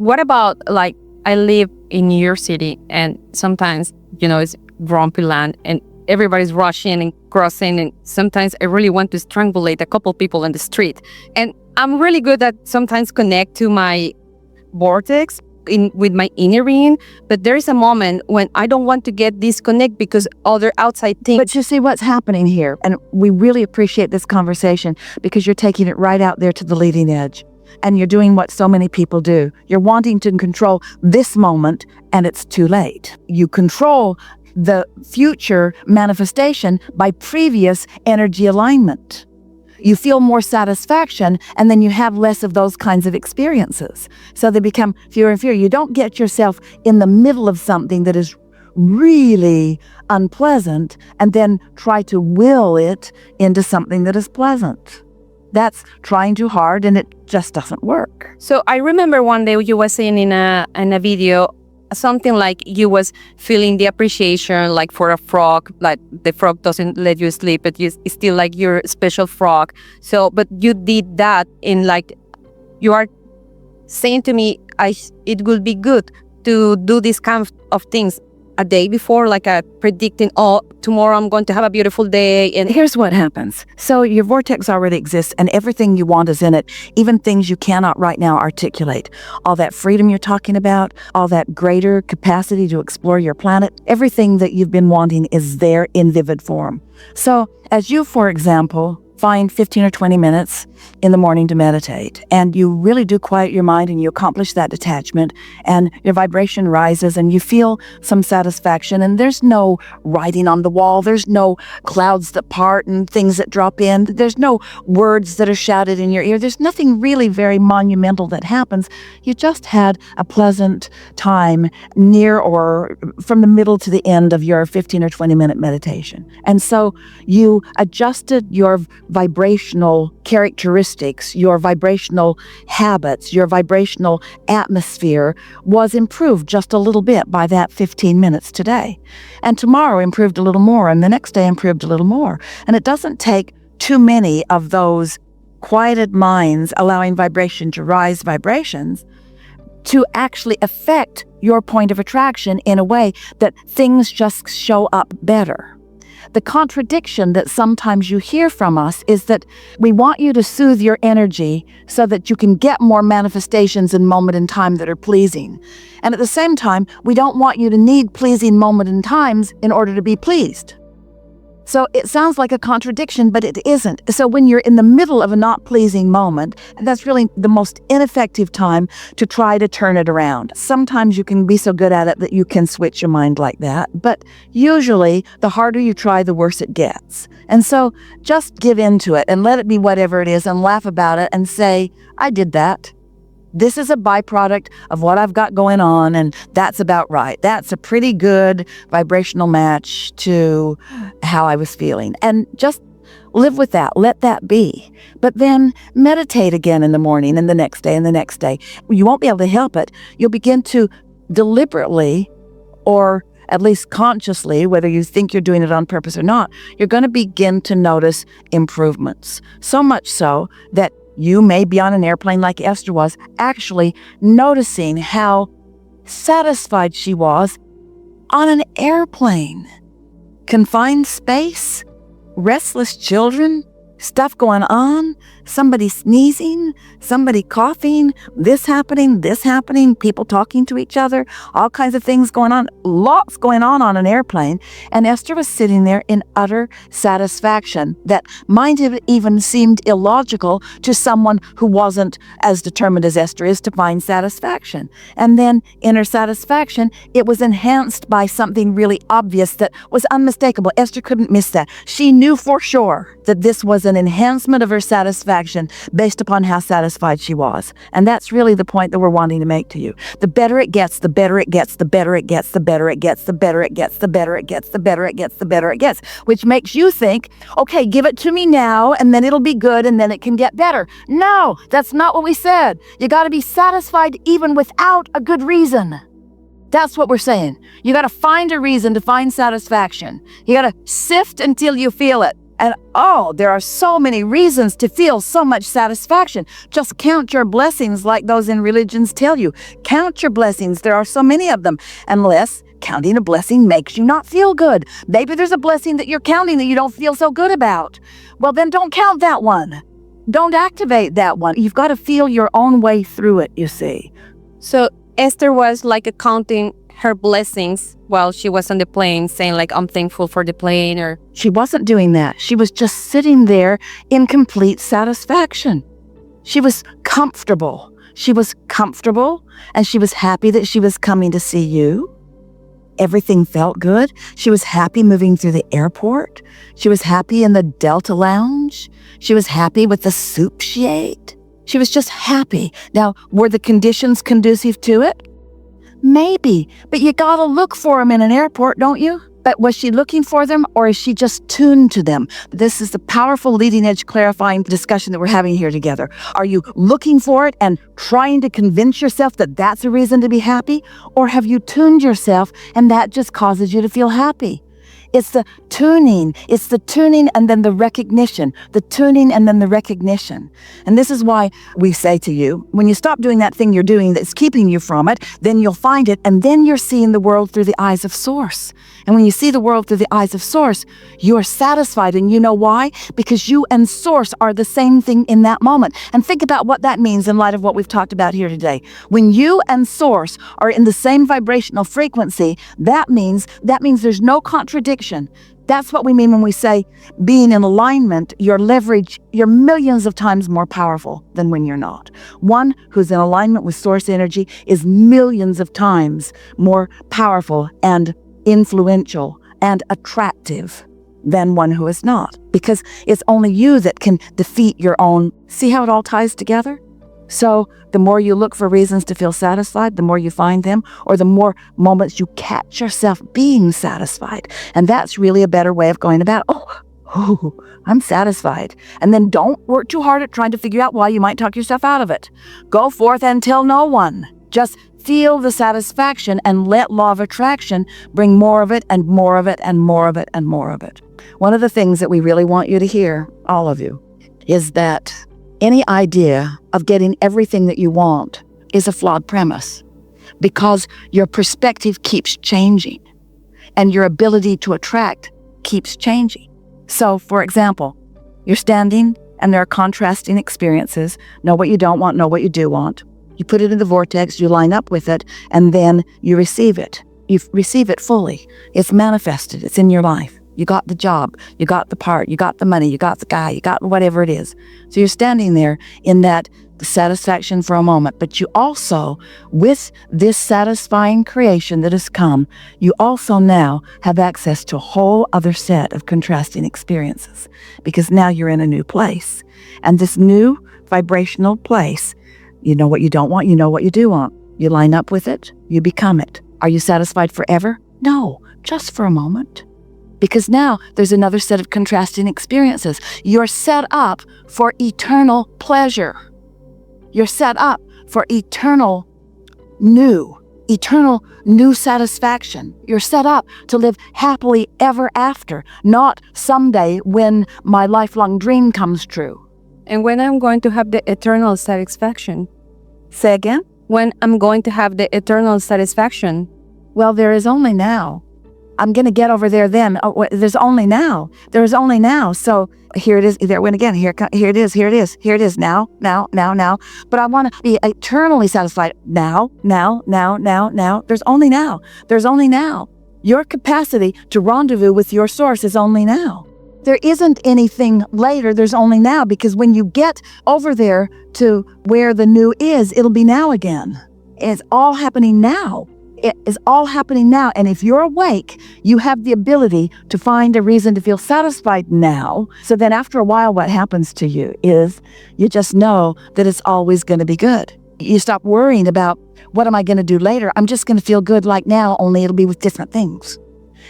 what about, like, I live in New York City, and sometimes, it's grumpy land, and everybody's rushing and crossing, and sometimes I really want to strangulate a couple people on the street. And I'm really good at sometimes connect to my vortex with my inner being, but there is a moment when I don't want to get disconnect because other outside things. But you see what's happening here, and we really appreciate this conversation because you're taking it right out there to the leading edge, and you're doing what so many people do. You're wanting to control this moment, and it's too late. You control the future manifestation by previous energy alignment. You feel more satisfaction, and then you have less of those kinds of experiences. So they become fewer and fewer. You don't get yourself in the middle of something that is really unpleasant and then try to will it into something that is pleasant. That's trying too hard, and it just doesn't work. So I remember one day you were saying in a video, something like you was feeling the appreciation, like for a frog, like the frog doesn't let you sleep, but it's still like your special frog. So, but you did that in, like, you are saying to me, it would be good to do this kind of things a day before, like predicting, tomorrow I'm going to have a beautiful day. And here's what happens. So your vortex already exists, and everything you want is in it, even things you cannot right now articulate. All that freedom you're talking about, all that greater capacity to explore your planet, everything that you've been wanting is there in vivid form. So as you, for example, find 15 or 20 minutes in the morning to meditate, and you really do quiet your mind and you accomplish that detachment, and your vibration rises and you feel some satisfaction, and there's no writing on the wall, there's no clouds that part and things that drop in, there's no words that are shouted in your ear, there's nothing really very monumental that happens. You just had a pleasant time near or from the middle to the end of your 15 or 20 minute meditation. And so you adjusted your vibrational characteristics, your vibrational habits, your vibrational atmosphere was improved just a little bit by that 15 minutes today. And tomorrow improved a little more, and the next day improved a little more. And it doesn't take too many of those quieted minds allowing vibration to rise vibrations to actually affect your point of attraction in a way that things just show up better. The contradiction that sometimes you hear from us is that we want you to soothe your energy so that you can get more manifestations in moment in time that are pleasing. And at the same time, we don't want you to need pleasing moment in times in order to be pleased. So it sounds like a contradiction, but it isn't. So when you're in the middle of a not pleasing moment, that's really the most ineffective time to try to turn it around. Sometimes you can be so good at it that you can switch your mind like that, but usually the harder you try, the worse it gets. And so just give in to it and let it be whatever it is and laugh about it and say, I did that. This is a byproduct of what I've got going on, and that's about right. That's a pretty good vibrational match to how I was feeling. And just live with that. Let that be. But then meditate again in the morning and the next day and the next day. You won't be able to help it. You'll begin to deliberately, or at least consciously, whether you think you're doing it on purpose or not, you're going to begin to notice improvements. So much so that you may be on an airplane like Esther was, actually noticing how satisfied she was on an airplane. Confined space, restless children, stuff going on, somebody sneezing, somebody coughing, this happening, people talking to each other, all kinds of things going on, lots going on an airplane. And Esther was sitting there in utter satisfaction that might have even seemed illogical to someone who wasn't as determined as Esther is to find satisfaction. And then in her satisfaction, it was enhanced by something really obvious that was unmistakable. Esther couldn't miss that. She knew for sure that this was an enhancement of her satisfaction based upon how satisfied she was. And that's really the point that we're wanting to make to you. The better it gets, the better it gets, the better it gets, the better it gets, the better it gets, the better it gets, the better it gets, the better it gets, which makes you think, okay, give it to me now, and then it'll be good, and then it can get better. No, that's not what we said. You got to be satisfied even without a good reason. That's what we're saying. You got to find a reason to find satisfaction. You got to sift until you feel it. And oh, there are so many reasons to feel so much satisfaction. Just count your blessings like those in religions tell you. Count your blessings. There are so many of them. Unless counting a blessing makes you not feel good. Maybe there's a blessing that you're counting that you don't feel so good about. Well, then don't count that one. Don't activate that one. You've got to feel your own way through it, you see. So Esther was like counting her blessings while she was on the plane, saying like, I'm thankful for the plane, or... She wasn't doing that. She was just sitting there in complete satisfaction. She was comfortable. She was comfortable, and she was happy that she was coming to see you. Everything felt good. She was happy moving through the airport. She was happy in the Delta Lounge. She was happy with the soup she ate. She was just happy. Now, were the conditions conducive to it? Maybe, but you gotta look for them in an airport, don't you? But was she looking for them, or is she just tuned to them? This is the powerful leading edge clarifying discussion that we're having here together. Are you looking for it and trying to convince yourself that that's a reason to be happy? Or have you tuned yourself and that just causes you to feel happy? It's the tuning. It's the tuning and then the recognition. The tuning and then the recognition. And this is why we say to you, when you stop doing that thing you're doing that's keeping you from it, then you'll find it, and then you're seeing the world through the eyes of Source. And when you see the world through the eyes of Source, you're satisfied. And you know why? Because you and Source are the same thing in that moment. And think about what that means in light of what we've talked about here today. When you and Source are in the same vibrational frequency, that means there's no contradiction. That's what we mean when we say being in alignment, your leverage, you're millions of times more powerful than when you're not. One who's in alignment with Source energy is millions of times more powerful and influential and attractive than one who is not, because it's only you that can defeat your own. See how it all ties together? So the more you look for reasons to feel satisfied, the more you find them, or the more moments you catch yourself being satisfied. And that's really a better way of going about, oh, I'm satisfied. And then don't work too hard at trying to figure out why you might talk yourself out of it. Go forth and tell no one. Just feel the satisfaction and let law of attraction bring more of it and more of it and more of it and more of it. One of the things that we really want you to hear, all of you, is that any idea of getting everything that you want is a flawed premise, because your perspective keeps changing and your ability to attract keeps changing. So, for example, you're standing and there are contrasting experiences. Know what you don't want, know what you do want. You put it in the vortex, you line up with it, and then you receive it. You receive it fully. It's manifested. It's in your life. You got the job, you got the part, you got the money, you got the guy, you got whatever it is. So you're standing there in that satisfaction for a moment, but you also, with this satisfying creation that has come, you also now have access to a whole other set of contrasting experiences, because now you're in a new place. And this new vibrational place, you know what you don't want, you know what you do want. You line up with it, you become it. Are you satisfied forever? No, just for a moment. Because now there's another set of contrasting experiences. You're set up for eternal pleasure. You're set up for eternal new satisfaction. You're set up to live happily ever after, not someday when my lifelong dream comes true. And when I'm going to have the eternal satisfaction? Say again? When I'm going to have the eternal satisfaction? Well, there is only now. I'm going to get over there then. Oh, there's only now. There is only now. So here it is. There it went again. Here it is. Here it is. Here it is. Now. But I want to be eternally satisfied. Now. There's only now. There's only now. Your capacity to rendezvous with your Source is only now. There isn't anything later. There's only now, because when you get over there to where the new is, it'll be now again. It's all happening now. It is all happening now. And if you're awake, you have the ability to find a reason to feel satisfied now. So then after a while, what happens to you is you just know that it's always going to be good. You stop worrying about, what am I going to do later? I'm just going to feel good like now, only it'll be with different things.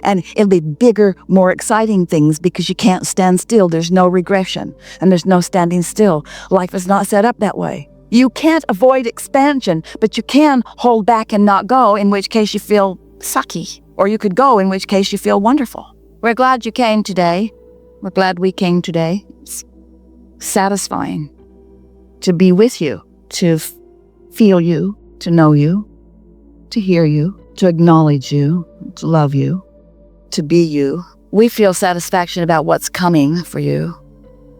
And it'll be bigger, more exciting things, because you can't stand still. There's no regression and there's no standing still. Life is not set up that way. You can't avoid expansion, but you can hold back and not go, in which case you feel sucky. Or you could go, in which case you feel wonderful. We're glad you came today. We're glad we came today. It's satisfying to be with you, to feel you, to know you, to hear you, to acknowledge you, to love you, to be you. We feel satisfaction about what's coming for you,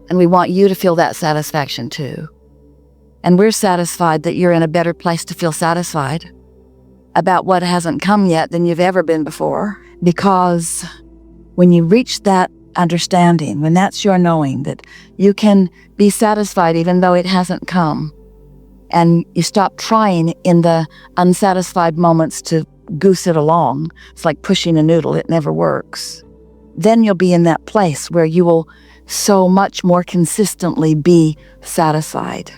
and we want you to feel that satisfaction too. And we're satisfied that you're in a better place to feel satisfied about what hasn't come yet than you've ever been before. Because when you reach that understanding, when that's your knowing that you can be satisfied even though it hasn't come, and you stop trying in the unsatisfied moments to goose it along, it's like pushing a noodle, it never works. Then you'll be in that place where you will so much more consistently be satisfied.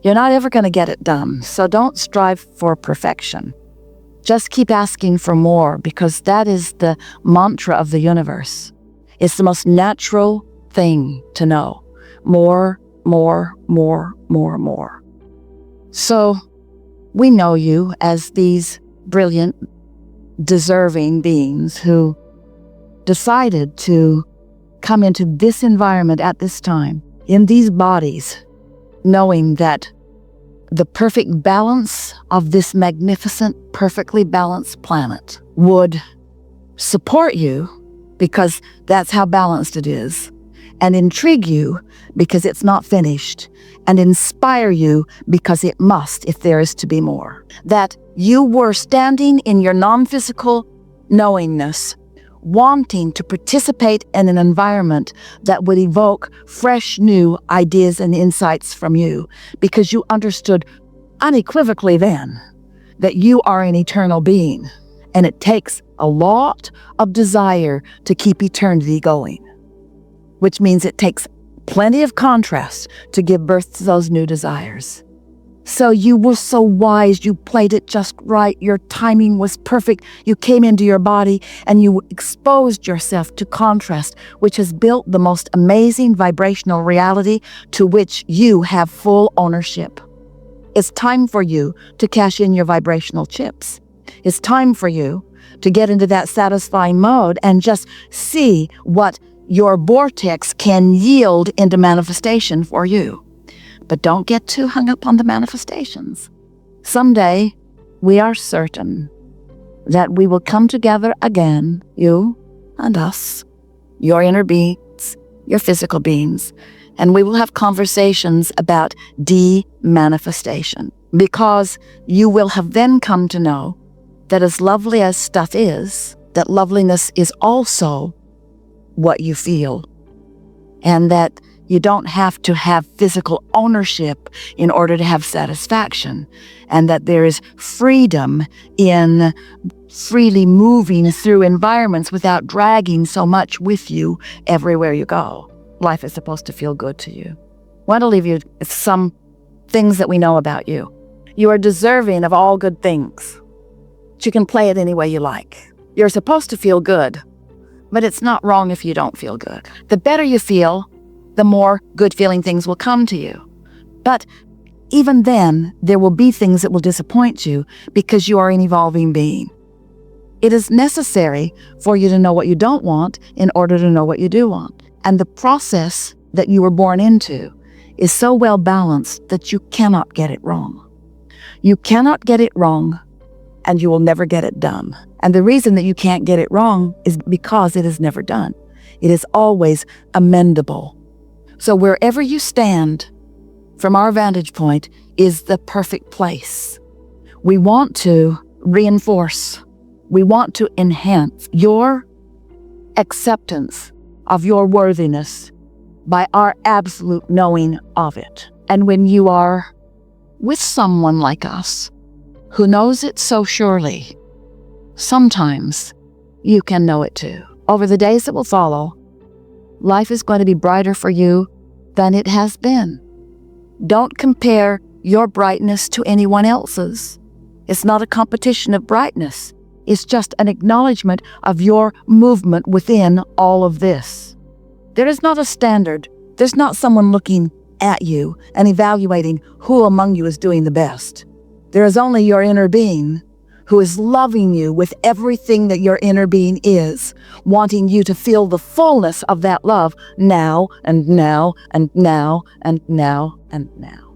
You're not ever going to get it done, so don't strive for perfection. Just keep asking for more, because that is the mantra of the universe. It's the most natural thing to know. More, more, more, more, more. So we know you as these brilliant, deserving beings who decided to come into this environment at this time, in these bodies, knowing that the perfect balance of this magnificent, perfectly balanced planet would support you because that's how balanced it is, and intrigue you because it's not finished, and inspire you because it must if there is to be more. That you were standing in your non-physical knowingness, wanting to participate in an environment that would evoke fresh new ideas and insights from you, because you understood unequivocally then that you are an eternal being, and it takes a lot of desire to keep eternity going, which means it takes plenty of contrast to give birth to those new desires. So you were so wise, you played it just right, your timing was perfect, you came into your body and you exposed yourself to contrast, which has built the most amazing vibrational reality to which you have full ownership. It's time for you to cash in your vibrational chips. It's time for you to get into that satisfying mode and just see what your vortex can yield into manifestation for you. But don't get too hung up on the manifestations. Someday, we are certain that we will come together again, you and us, your inner beings, your physical beings, and we will have conversations about de-manifestation, because you will have then come to know that as lovely as stuff is, that loveliness is also what you feel, and that you don't have to have physical ownership in order to have satisfaction, and that there is freedom in freely moving through environments without dragging so much with you everywhere you go. Life is supposed to feel good to you. I want to leave you with some things that we know about you. You are deserving of all good things, but you can play it any way you like. You're supposed to feel good, but it's not wrong if you don't feel good. The better you feel, the more good-feeling things will come to you. But even then, there will be things that will disappoint you because you are an evolving being. It is necessary for you to know what you don't want in order to know what you do want. And the process that you were born into is so well balanced that you cannot get it wrong. You cannot get it wrong, and you will never get it done. And the reason that you can't get it wrong is because it is never done. It is always amendable. So wherever you stand, from our vantage point, is the perfect place. We want to reinforce, we want to enhance your acceptance of your worthiness by our absolute knowing of it. And when you are with someone like us, who knows it so surely, sometimes you can know it too. Over the days that will follow, life is going to be brighter for you than it has been. Don't compare your brightness to anyone else's. It's not a competition of brightness. It's just an acknowledgement of your movement within all of this. There is not a standard. There's not someone looking at you and evaluating who among you is doing the best. There is only your inner being who is loving you with everything that your inner being is, wanting you to feel the fullness of that love now and now and now and now and now.